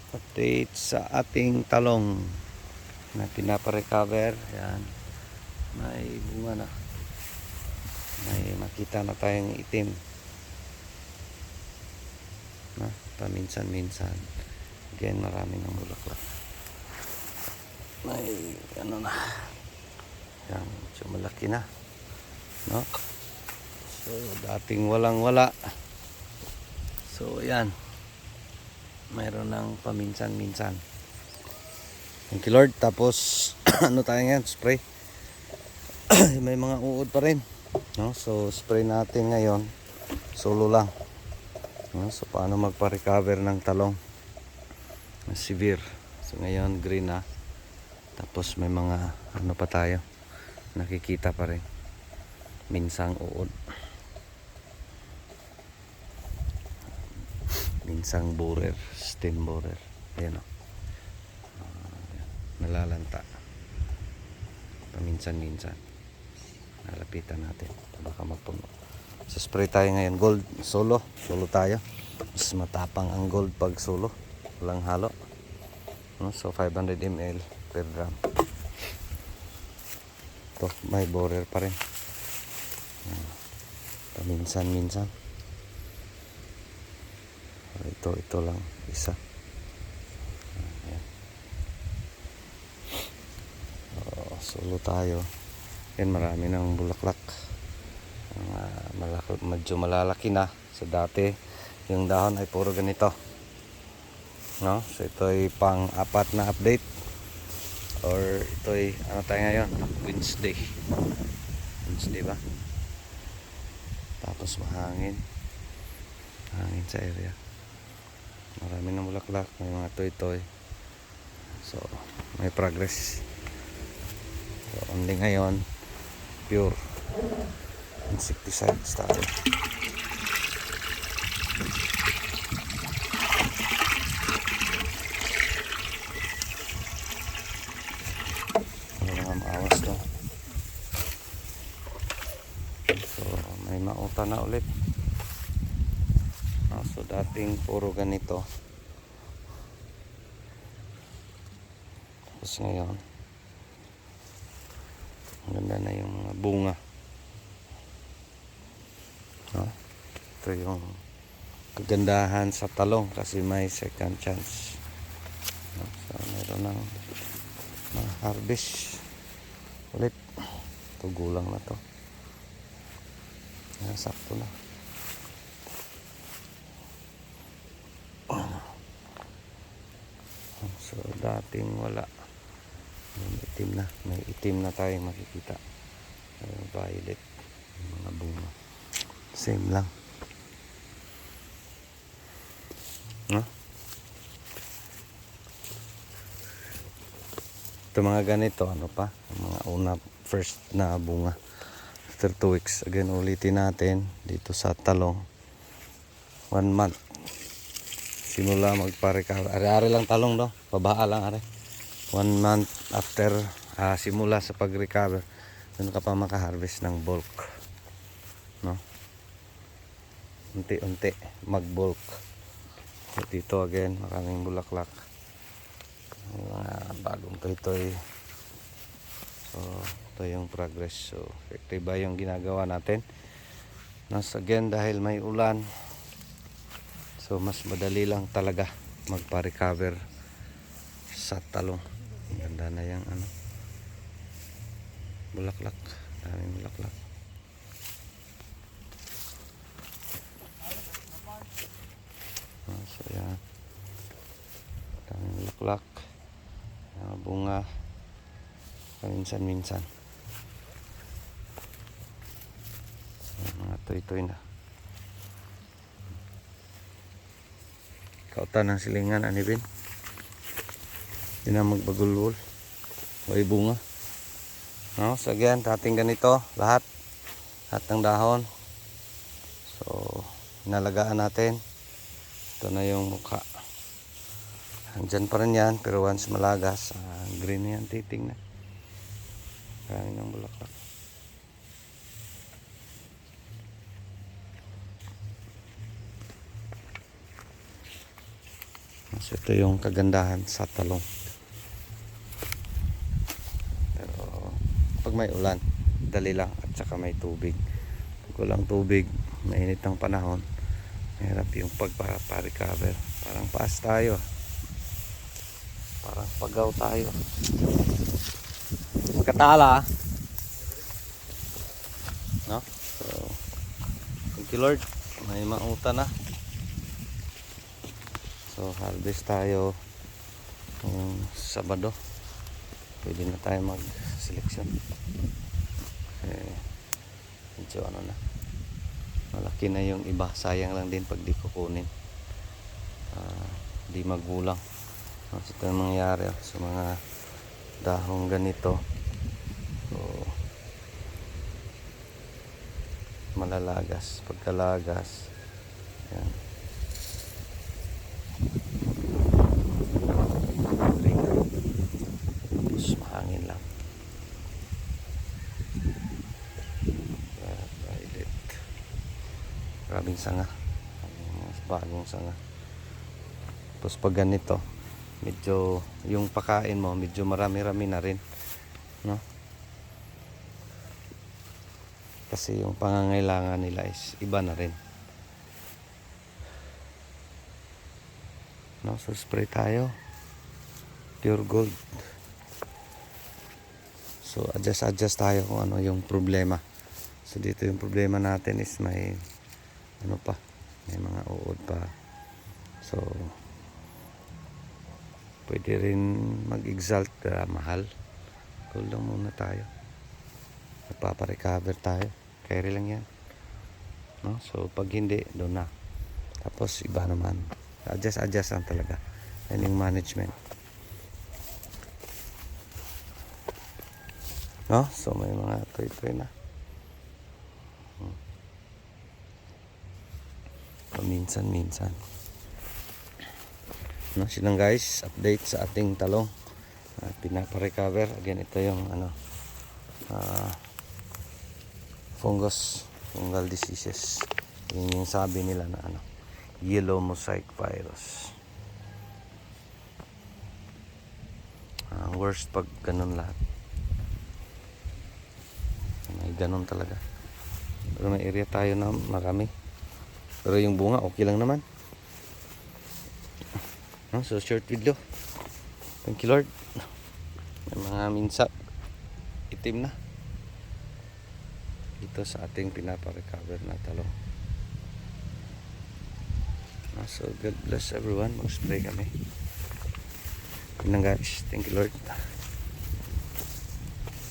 Update sa ating talong na pinaparecover. Yan, may bunga na, may makita na tayong itim na paminsan-minsan. Again, marami ng bulaklak, may ano na yan, medyo malaki na, no? So dating walang wala, so yan, mayroon ng paminsan-minsan. Thank you Lord. Tapos ano tayo ngayon, spray. May mga uod pa rin, no? So spray natin ngayon solo lang, no? So paano magpa-recover ng talong na severe. So ngayon green na, tapos may mga ano pa tayo nakikita pa rin, minsang uod, minsang borer, stem borer. Ayan o, nalalanta paminsan-minsan. Nalapitan natin, baka magpuno. So spray tayo ngayon, gold, solo tayo. Mas matapang ang gold pag solo, walang halo, no? So 500 ml per gram. Ito, may borer pa rin, paminsan-minsan. Ito lang isa. Ayan. Solo tayo. Yan, marami ng bulaklak. Medyo malalaki na. So dati yung dahon ay puro ganito, no? So ito ay pang-apat na update, or ito ay ano tayo ngayon, Wednesday ba? Tapos mahangin sa area, marami ng bulaklak, may mga toy. So may progress. So only ngayon pure insecticides tayo. Mga maawas to. So may mauta na ulit. So dating puro ganito, tapos ngayon ang ganda na yung mga bunga, no? Ito yung kagandahan sa talong, kasi may second chance, no? So meron ng harvest ulit. Ito gulang na to, sakto na. So dating wala, may itim na tayong makikita, violet, mga bunga, same lang, no? Ito mga ganito, ano pa, mga una first na bunga. After 2 weeks, again ulitin natin dito sa talong. 1 month simula magpa-recover. Ari-ari lang talong, no? Pabaa lang ari. 1 month after simula sa pag-recover, doon ka pa maka-harvest ng bulk, no? Unti-unti mag-bulk. So dito again, maraming bulaklak, bagong toy. So ito yung progress. So effective yung ginagawa natin. Again, dahil may ulan, so mas madali lang talaga magpa-recover sa talong. Ganda na yung bulaklak, daming bulaklak. So yan, daming bulaklak, bunga paminsan-minsan. Mga toy na. Kautan ng silingan, anibin. Hindi na magbagulwol. May bunga. No? So again, dating ganito, lahat ng dahon. So, nalagaan natin. Ito na yung mukha. Andyan pa rin yan, pero once malagas, green na yan, titing na. Marami ng bulaklak. So ito yung kagandahan sa talong. Pero pag may ulan, dali lang at saka may tubig. Pag walang tubig, mainit ng panahon, mahirap yung pagpa-recover. Parang paas tayo. Parang pagaw tayo. Magkatala. No? So, thank you Lord. May mauta na. So, harvest tayo ng Sabado. Pwede na tayo mag-selection. Medyo ano na. Malaki na yung iba. Sayang lang din pag di kukunin. Di magulang. So, ito yung mangyayari sa mga dahong ganito. So, malalagas. Pagkalagas, yan. Tapos mahangin lang. Violet. Grabing sanga. Bagong sanga. Tapos pag ganito, medyo yung pakain mo, medyo marami-rami na rin. No? Kasi yung pangangailangan nila is iba na rin. No, so spray tayo. Pure gold. So adjust tayo kung ano yung problema. So dito yung problema natin is may ano pa, may mga uod pa. So pwede rin mag-exalt, mahal. Cool lang muna tayo. Nagpapa-recover tayo. Carry lang yan. No? So pag hindi, doon na. Tapos iba naman. Adjust lang talaga. Yan yung management. No? So may mga toy na. Paminsan-minsan. No, silang guys, update sa ating talong. Pinapa-recover. Again, ito yung ano, fungal diseases. Yun yung sabi nila na ano, yellow mosaic virus. Worst pag ganun lahat. May ganun talaga. Pero may area tayo na marami. Pero yung bunga okay lang naman. So short video. Thank you Lord. May mga minsa itim na dito sa ating pinapa-recover na talong. So God bless everyone. Mag-spray kami. Yun lang guys. Thank you Lord.